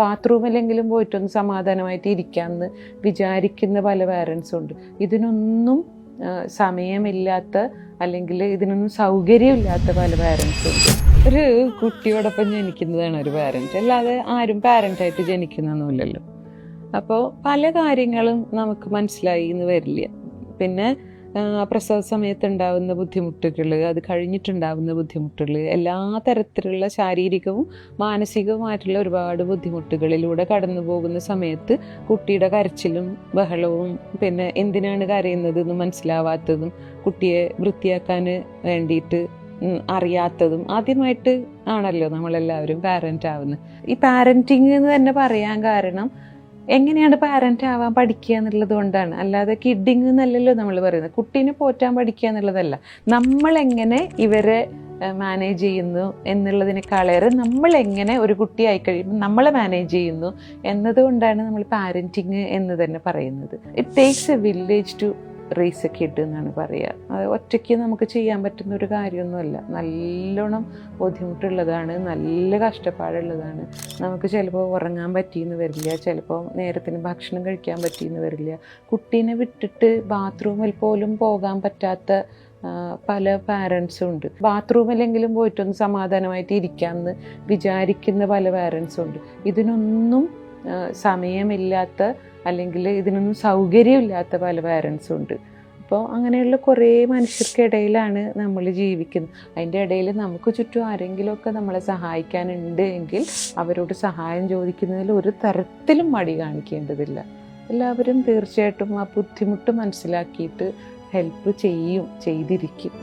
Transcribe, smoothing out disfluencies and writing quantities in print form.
ബാത്റൂമിലെങ്കിലും പോയിട്ടൊന്ന് സമാധാനമായിട്ട് ഇരിക്കാമെന്ന് വിചാരിക്കുന്ന പല പാരൻസും ഉണ്ട്. ഇതിനൊന്നും സമയമില്ലാത്ത അല്ലെങ്കിൽ ഇതിനൊന്നും സൗകര്യമില്ലാത്ത പല പാരൻസും ഉണ്ട്. ഒരു കുട്ടിയോടൊപ്പം ജനിക്കുന്നതാണ് ഒരു പാരൻറ്റ്, അല്ലാതെ ആരും പാരൻ്റായിട്ട് ജനിക്കുന്നൊന്നുമില്ലല്ലോ. അപ്പോൾ പല കാര്യങ്ങളും നമുക്ക് മനസ്സിലായി എന്ന് വരില്ല. പിന്നെ പ്രസവ സമയത്ത് ഉണ്ടാകുന്ന ബുദ്ധിമുട്ടുകൾ, അത് കഴിഞ്ഞിട്ടുണ്ടാകുന്ന ബുദ്ധിമുട്ടുകൾ, എല്ലാ തരത്തിലുള്ള ശാരീരികവും മാനസികവുമായിട്ടുള്ള ഒരുപാട് ബുദ്ധിമുട്ടുകളിലൂടെ കടന്നു പോകുന്ന സമയത്ത് കുട്ടിയുടെ കരച്ചിലും ബഹളവും, പിന്നെ എന്തിനാണ് കരയുന്നത് എന്ന് മനസ്സിലാവാത്തതും, കുട്ടിയെ വൃത്തിയാക്കാൻ വേണ്ടിയിട്ട് അറിയാത്തതും ആദ്യമായിട്ട് ആണല്ലോ നമ്മളെല്ലാവരും പാരൻ്റ് ആവുന്നത്. ഈ പാരൻറ്റിങ് എന്ന് തന്നെ പറയാൻ കാരണം എങ്ങനെയാണ് പാരൻ്റ് ആവാൻ പഠിക്കുക എന്നുള്ളത് കൊണ്ടാണ്. അല്ലാതെ കിഡിങ് എന്നല്ലല്ലോ നമ്മൾ പറയുന്നത്. കുട്ടീനെ പോറ്റാൻ പഠിക്കുക എന്നുള്ളതല്ല. നമ്മളെങ്ങനെ ഇവരെ മാനേജ് ചെയ്യുന്നു എന്നുള്ളതിനേക്കാളേറെ നമ്മളെങ്ങനെ ഒരു കുട്ടിയായി കഴിയുമ്പോൾ നമ്മളെ മാനേജ് ചെയ്യുന്നു എന്നതുകൊണ്ടാണ് നമ്മൾ പാരൻറ്റിങ് എന്ന് തന്നെ പറയുന്നത്. It takes a village to raise a kid എന്നാണ് പറയുക. അത് ഒറ്റയ്ക്ക് നമുക്ക് ചെയ്യാൻ പറ്റുന്ന ഒരു കാര്യമൊന്നുമല്ല. നല്ലോണം ബുദ്ധിമുട്ടുള്ളതാണ്, നല്ല കഷ്ടപ്പാടുള്ളതാണ്. നമുക്ക് ചിലപ്പോൾ ഉറങ്ങാൻ പറ്റിയെന്ന് വരില്ല, ചിലപ്പോൾ നേരത്തിന് ഭക്ഷണം കഴിക്കാൻ പറ്റിയെന്ന് വരില്ല. കുട്ടീനെ വിട്ടിട്ട് ബാത്റൂമിൽ പോലും പോകാൻ പറ്റാത്ത പല പാരൻസും ഉണ്ട്. ബാത്റൂമിലെങ്കിലും പോയിട്ടൊന്ന് സമാധാനമായിട്ട് ഇരിക്കാമെന്ന് വിചാരിക്കുന്ന പല പാരൻസും ഉണ്ട്. ഇതിനൊന്നും സമയമില്ലാത്ത അല്ലെങ്കിൽ ഇതിനൊന്നും സൗകര്യമില്ലാത്ത പല പാരൻസും ഉണ്ട്. അപ്പോൾ അങ്ങനെയുള്ള കുറേ മനുഷ്യർക്കിടയിലാണ് നമ്മൾ ജീവിക്കുന്നത്. അതിൻ്റെ ഇടയിൽ നമുക്ക് ചുറ്റും ആരെങ്കിലുമൊക്കെ നമ്മളെ സഹായിക്കാനുണ്ട് എങ്കിൽ അവരോട് സഹായം ചോദിക്കുന്നതിൽ ഒരു തരത്തിലും മടി കാണിക്കേണ്ടതില്ല. എല്ലാവരും തീർച്ചയായിട്ടും ആ ബുദ്ധിമുട്ട് മനസ്സിലാക്കിയിട്ട് ഹെൽപ്പ് ചെയ്തിരിക്കും.